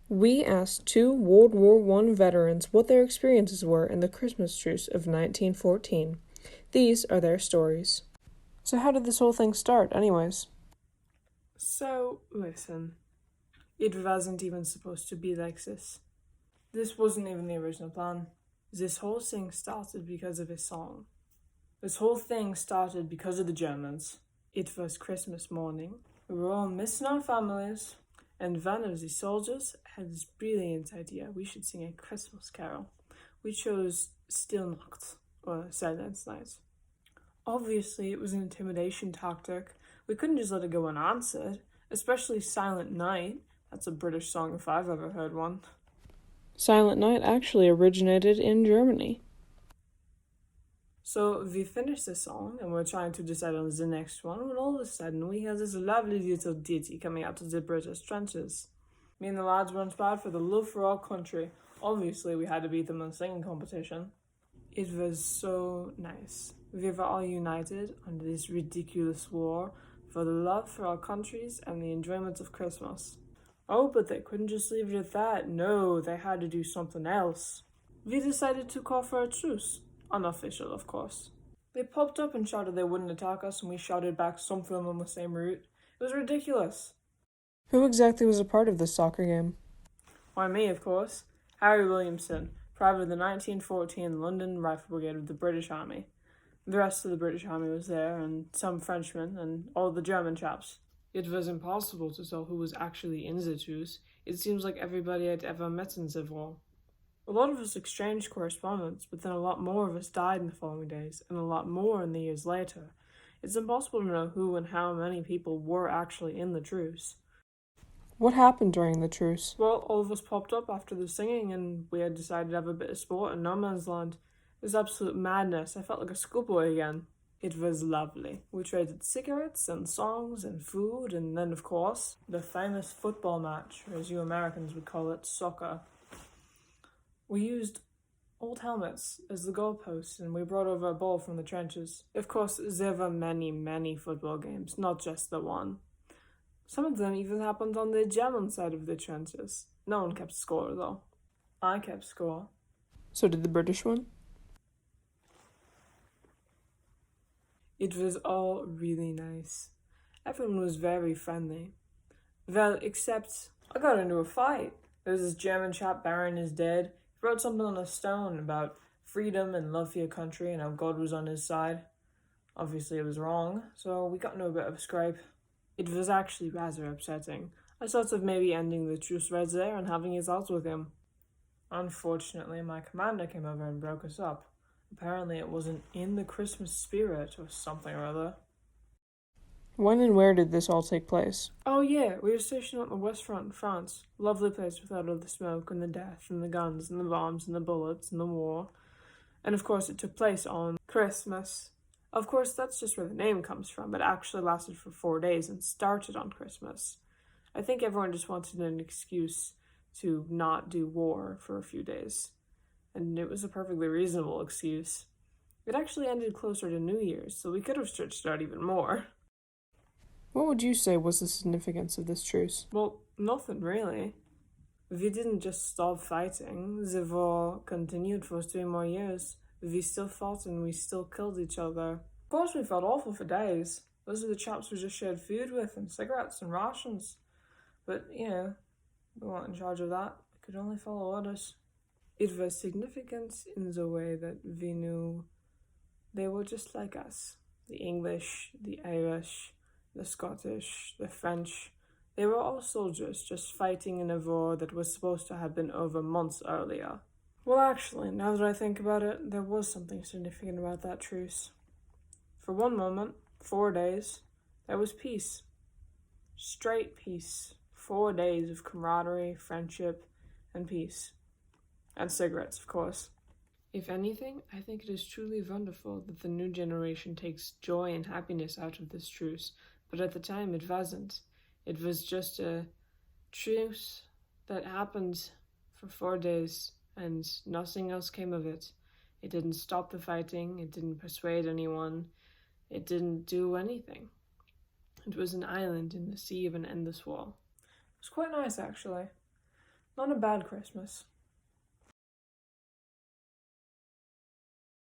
We asked two World War I veterans what their experiences were in the Christmas truce of 1914. These are their stories. So how did this whole thing start, anyways? So, listen, it wasn't even supposed to be like this. This wasn't even the original plan. This whole thing started because of a song. This whole thing started because of the Germans. It was Christmas morning. We were all missing our families, and one of the soldiers had this brilliant idea. We should sing a Christmas carol. We chose Still Nacht, or Silent Night. Obviously, it was an intimidation tactic. We couldn't just let it go unanswered, especially Silent Night. That's a British song if I've ever heard one. Silent Night actually originated in Germany. So we finished the song and we're trying to decide on the next one when all of a sudden we hear this lovely little ditty coming out of the British trenches. Me and the lads were inspired for the love for our country. Obviously we had to beat them in the singing competition. It was so nice. We were all united under this ridiculous war for the love for our countries and the enjoyment of Christmas. Oh, but they couldn't just leave it at that. No, they had to do something else. We decided to call for a truce. Unofficial, of course. They popped up and shouted they wouldn't attack us, and we shouted back something on the same route. It was ridiculous. Who exactly was a part of this soccer game? Why, me, of course. Harry Williamson, private of the 1914 London Rifle Brigade of the British Army. The rest of the British Army was there, and some Frenchmen, and all the German chaps. It was impossible to tell who was actually in the truce. It seems like everybody I'd ever met in the war. A lot of us exchanged correspondence, but then a lot more of us died in the following days, and a lot more in the years later. It's impossible to know who and how many people were actually in the truce. What happened during the truce? Well, all of us popped up after the singing, and we had decided to have a bit of sport in no man's land. It was absolute madness. I felt like a schoolboy again. It was lovely. We traded cigarettes and songs and food, and then, of course, the famous football match, or as you Americans would call it, soccer. We used old helmets as the goalposts, and we brought over a ball from the trenches. Of course, there were many, many football games, not just the one. Some of them even happened on the German side of the trenches. No one kept score, though. I kept score. So did the British one? It was all really nice. Everyone was very friendly. Well, except I got into a fight. There was this German chap burying his dead. He wrote something on a stone about freedom and love for your country and how God was on his side. Obviously it was wrong, so we got into a bit of a scrape. It was actually rather upsetting. I thought of maybe ending the truce right there and having his out with him. Unfortunately, my commander came over and broke us up. Apparently it wasn't in the Christmas spirit or something or other. When and where did this all take place? Oh yeah, we were stationed on the West Front in France. Lovely place without all the smoke and the death and the guns and the bombs and the bullets and the war. And of course it took place on Christmas. Of course that's just where the name comes from. It actually lasted for 4 days and started on Christmas. I think everyone just wanted an excuse to not do war for a few days. And it was a perfectly reasonable excuse. It actually ended closer to New Year's, so we could have stretched it out even more. What would you say was the significance of this truce? Well, nothing really. We didn't just stop fighting. The war continued for 3 more years. We still fought and we still killed each other. Of course, we felt awful for days. Those are the chaps we just shared food with and cigarettes and rations. But, we weren't in charge of that. We could only follow orders. It was significant in the way that we knew they were just like us. The English, the Irish, the Scottish, the French. They were all soldiers just fighting in a war that was supposed to have been over months earlier. Well, actually, now that I think about it, there was something significant about that truce. For one moment, 4 days, there was peace. Straight peace. 4 days of camaraderie, friendship, and peace. And cigarettes, of course. If anything, I think it is truly wonderful that the new generation takes joy and happiness out of this truce, but at the time it wasn't. It was just a truce that happened for 4 days, and nothing else came of it. It didn't stop the fighting, it didn't persuade anyone, it didn't do anything. It was an island in the sea of an endless war. It was quite nice, actually. Not a bad Christmas.